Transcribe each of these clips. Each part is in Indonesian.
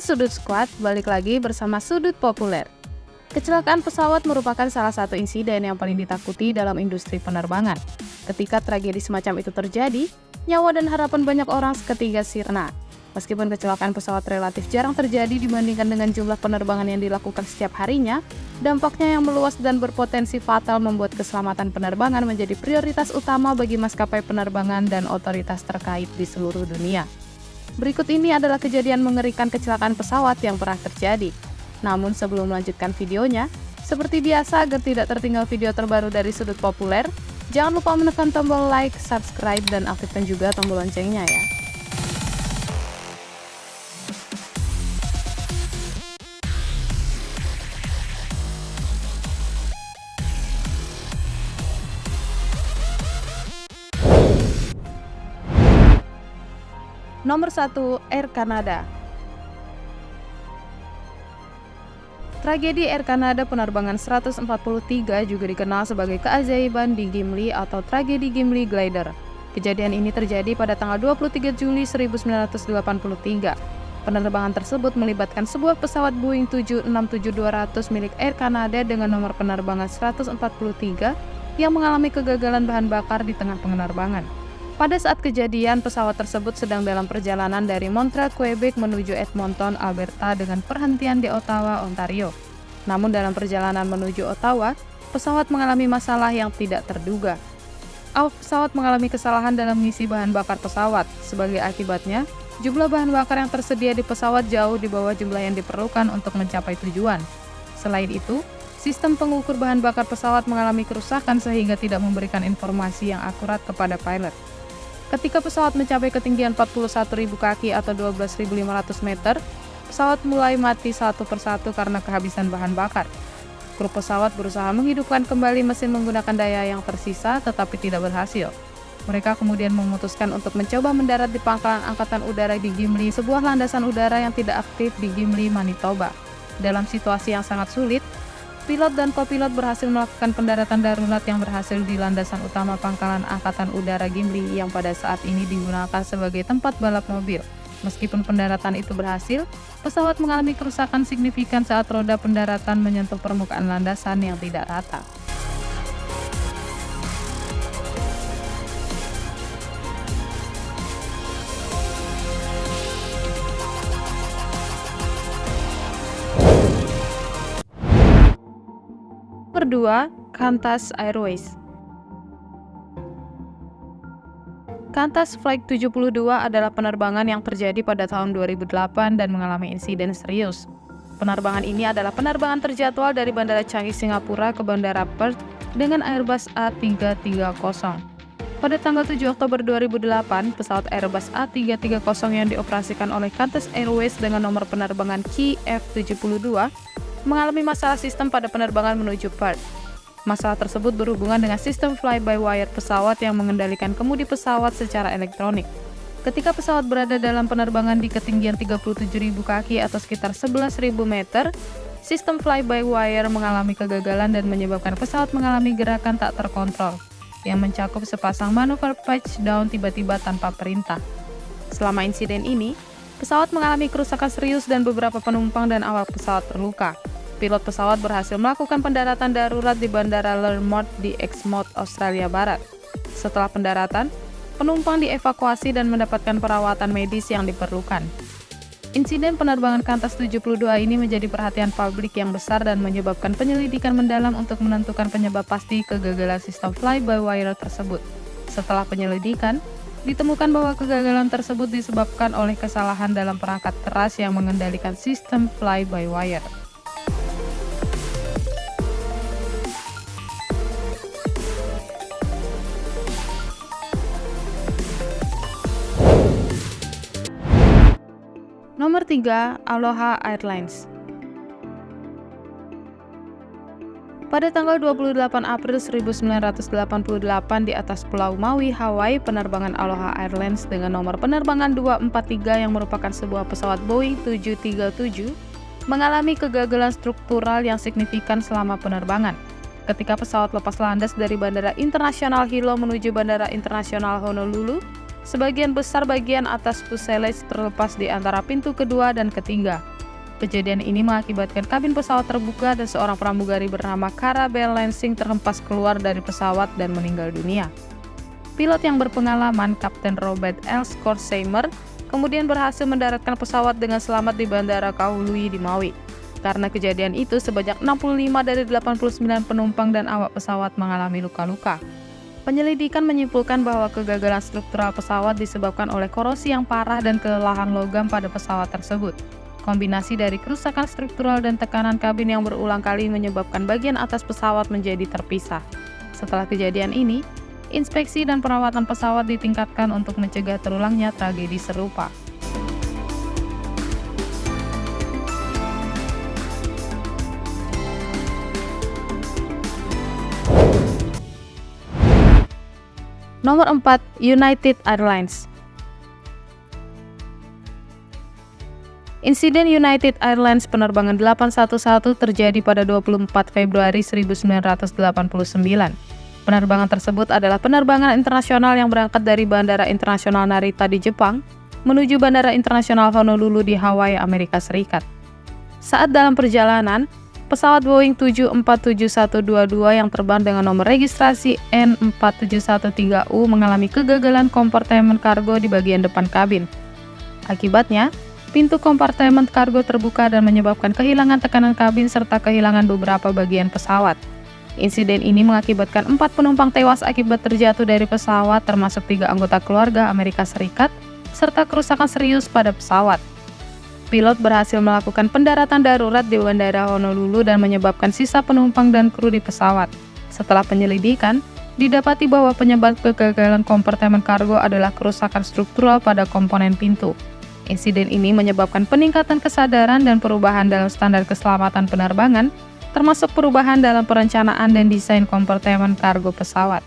Sudut Squad, balik lagi bersama Sudut Populer. Kecelakaan pesawat merupakan salah satu insiden yang paling ditakuti dalam industri penerbangan. Ketika tragedi semacam itu terjadi, nyawa dan harapan banyak orang seketika sirna. Meskipun kecelakaan pesawat relatif jarang terjadi dibandingkan dengan jumlah penerbangan yang dilakukan setiap harinya, dampaknya yang meluas dan berpotensi fatal membuat keselamatan penerbangan menjadi prioritas utama bagi maskapai penerbangan dan otoritas terkait di seluruh dunia. Berikut ini adalah kejadian mengerikan kecelakaan pesawat yang pernah terjadi. Namun sebelum melanjutkan videonya, seperti biasa agar tidak tertinggal video terbaru dari Sudut Populer, jangan lupa menekan tombol like, subscribe, dan aktifkan juga tombol loncengnya ya. Nomor 1, Air Canada. Tragedi Air Canada penerbangan 143 juga dikenal sebagai keajaiban di Gimli atau tragedi Gimli Glider. Kejadian ini terjadi pada tanggal 23 Juli 1983. Penerbangan tersebut melibatkan sebuah pesawat Boeing 767-200 milik Air Canada dengan nomor penerbangan 143 yang mengalami kegagalan bahan bakar di tengah penerbangan. Pada saat kejadian, pesawat tersebut sedang dalam perjalanan dari Montreal, Quebec menuju Edmonton, Alberta dengan perhentian di Ottawa, Ontario. Namun dalam perjalanan menuju Ottawa, pesawat mengalami masalah yang tidak terduga. Awak pesawat mengalami kesalahan dalam mengisi bahan bakar pesawat. Sebagai akibatnya, jumlah bahan bakar yang tersedia di pesawat jauh di bawah jumlah yang diperlukan untuk mencapai tujuan. Selain itu, sistem pengukur bahan bakar pesawat mengalami kerusakan sehingga tidak memberikan informasi yang akurat kepada pilot. Ketika pesawat mencapai ketinggian 41.000 kaki atau 12.500 meter, pesawat mulai mati satu persatu karena kehabisan bahan bakar. Kru pesawat berusaha menghidupkan kembali mesin menggunakan daya yang tersisa tetapi tidak berhasil. Mereka kemudian memutuskan untuk mencoba mendarat di pangkalan angkatan udara di Gimli, sebuah landasan udara yang tidak aktif di Gimli, Manitoba. Dalam situasi yang sangat sulit, pilot dan kopilot berhasil melakukan pendaratan darurat yang berhasil di landasan utama pangkalan angkatan udara Gimli yang pada saat ini digunakan sebagai tempat balap mobil. Meskipun pendaratan itu berhasil, pesawat mengalami kerusakan signifikan saat roda pendaratan menyentuh permukaan landasan yang tidak rata. Nomor 2, Qantas Airways. Qantas Flight 72 adalah penerbangan yang terjadi pada tahun 2008 dan mengalami insiden serius. Penerbangan ini adalah penerbangan terjadwal dari Bandara Changi, Singapura ke Bandara Perth dengan Airbus A330. Pada tanggal 7 Oktober 2008, pesawat Airbus A330 yang dioperasikan oleh Qantas Airways dengan nomor penerbangan QF72 mengalami masalah sistem pada penerbangan menuju Perth. Masalah tersebut berhubungan dengan sistem fly-by-wire pesawat yang mengendalikan kemudi pesawat secara elektronik. Ketika pesawat berada dalam penerbangan di ketinggian 37.000 kaki atau sekitar 11.000 meter, sistem fly-by-wire mengalami kegagalan dan menyebabkan pesawat mengalami gerakan tak terkontrol, yang mencakup sepasang manuver pitch down tiba-tiba tanpa perintah. Selama insiden ini, pesawat mengalami kerusakan serius dan beberapa penumpang dan awak pesawat terluka. Pilot pesawat berhasil melakukan pendaratan darurat di Bandara Lermont di Exmouth, Australia Barat. Setelah pendaratan, penumpang dievakuasi dan mendapatkan perawatan medis yang diperlukan. Insiden penerbangan Qantas 72 ini menjadi perhatian publik yang besar dan menyebabkan penyelidikan mendalam untuk menentukan penyebab pasti kegagalan sistem fly-by-wire tersebut. Setelah penyelidikan, ditemukan bahwa kegagalan tersebut disebabkan oleh kesalahan dalam perangkat keras yang mengendalikan sistem fly-by-wire. Nomor 3, Aloha Airlines. Pada tanggal 28 April 1988 di atas Pulau Maui, Hawaii, penerbangan Aloha Airlines dengan nomor penerbangan 243 yang merupakan sebuah pesawat Boeing 737 mengalami kegagalan struktural yang signifikan selama penerbangan. Ketika pesawat lepas landas dari Bandara Internasional Hilo menuju Bandara Internasional Honolulu, Sebagian besar bagian atas fuselage terlepas di antara pintu kedua dan ketiga. Kejadian ini mengakibatkan kabin pesawat terbuka dan seorang pramugari bernama Cara Bell Lansing terhempas keluar dari pesawat dan meninggal dunia. Pilot yang berpengalaman, Kapten Robert L. Schorsheimer, kemudian berhasil mendaratkan pesawat dengan selamat di Bandara Kahului di Maui. Karena kejadian itu, sebanyak 65 dari 89 penumpang dan awak pesawat mengalami luka-luka. Penyelidikan menyimpulkan bahwa kegagalan struktural pesawat disebabkan oleh korosi yang parah dan kelelahan logam pada pesawat tersebut. Kombinasi dari kerusakan struktural dan tekanan kabin yang berulang kali menyebabkan bagian atas pesawat menjadi terpisah. Setelah kejadian ini, inspeksi dan perawatan pesawat ditingkatkan untuk mencegah terulangnya tragedi serupa. Nomor 4, United Airlines. Insiden United Airlines penerbangan 811 terjadi pada 24 Februari 1989. Penerbangan tersebut adalah penerbangan internasional yang berangkat dari Bandara Internasional Narita di Jepang menuju Bandara Internasional Honolulu di Hawaii, Amerika Serikat. Saat dalam perjalanan, pesawat Boeing 747-122 yang terbang dengan nomor registrasi N4713U mengalami kegagalan kompartemen kargo di bagian depan kabin. Akibatnya, pintu kompartemen kargo terbuka dan menyebabkan kehilangan tekanan kabin serta kehilangan beberapa bagian pesawat. Insiden ini mengakibatkan 4 penumpang tewas akibat terjatuh dari pesawat, termasuk 3 anggota keluarga Amerika Serikat, serta kerusakan serius pada pesawat. Pilot berhasil melakukan pendaratan darurat di Bandara Honolulu dan menyebabkan sisa penumpang dan kru di pesawat. Setelah penyelidikan, didapati bahwa penyebab kegagalan kompartemen kargo adalah kerusakan struktural pada komponen pintu. Insiden ini menyebabkan peningkatan kesadaran dan perubahan dalam standar keselamatan penerbangan, termasuk perubahan dalam perencanaan dan desain kompartemen kargo pesawat.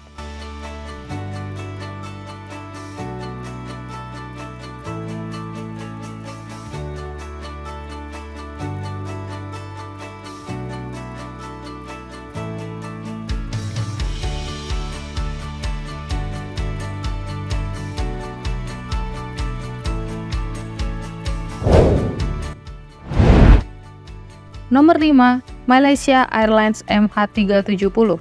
Nomor 5, Malaysia Airlines MH370.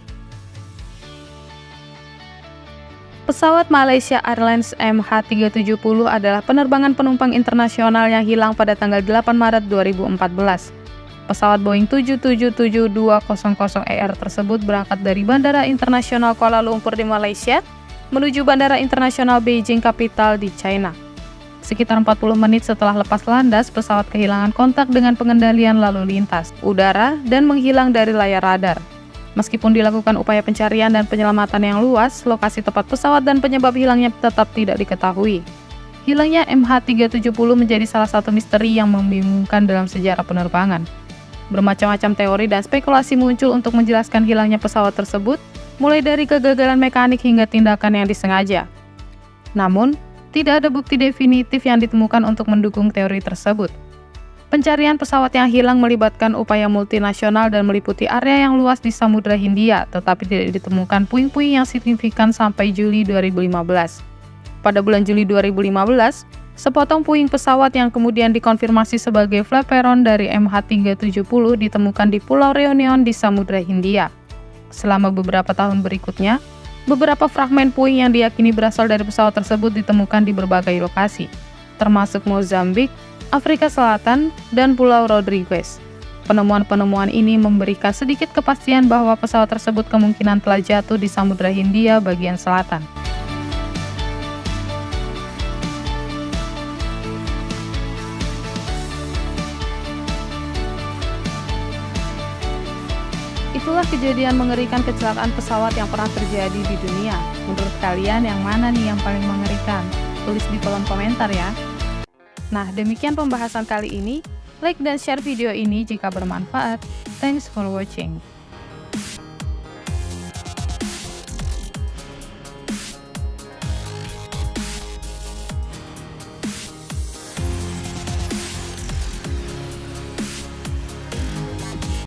Pesawat Malaysia Airlines MH370 adalah penerbangan penumpang internasional yang hilang pada tanggal 8 Maret 2014. Pesawat Boeing 777-200ER tersebut berangkat dari Bandara Internasional Kuala Lumpur di Malaysia menuju Bandara Internasional Beijing Capital di China. Sekitar 40 menit setelah lepas landas, pesawat kehilangan kontak dengan pengendalian lalu lintas udara dan menghilang dari layar radar. Meskipun dilakukan upaya pencarian dan penyelamatan yang luas, lokasi tepat pesawat dan penyebab hilangnya tetap tidak diketahui. Hilangnya MH370 menjadi salah satu misteri yang membingungkan dalam sejarah penerbangan. Bermacam-macam teori dan spekulasi muncul untuk menjelaskan hilangnya pesawat tersebut, mulai dari kegagalan mekanik hingga tindakan yang disengaja. Namun, tidak ada bukti definitif yang ditemukan untuk mendukung teori tersebut. Pencarian pesawat yang hilang melibatkan upaya multinasional dan meliputi area yang luas di Samudra Hindia, tetapi tidak ditemukan puing-puing yang signifikan sampai Juli 2015. Pada bulan Juli 2015, sepotong puing pesawat yang kemudian dikonfirmasi sebagai flaperon dari MH370 ditemukan di Pulau Reunion di Samudra Hindia. Selama beberapa tahun berikutnya, beberapa fragmen puing yang diyakini berasal dari pesawat tersebut ditemukan di berbagai lokasi, termasuk Mozambik, Afrika Selatan, dan Pulau Rodriguez. Penemuan-penemuan ini memberikan sedikit kepastian bahwa pesawat tersebut kemungkinan telah jatuh di Samudra Hindia bagian selatan. Itulah kejadian mengerikan kecelakaan pesawat yang pernah terjadi di dunia. Menurut kalian yang mana nih yang paling mengerikan? Tulis di kolom komentar ya. Nah, demikian pembahasan kali ini. Like dan share video ini jika bermanfaat. Thanks for watching.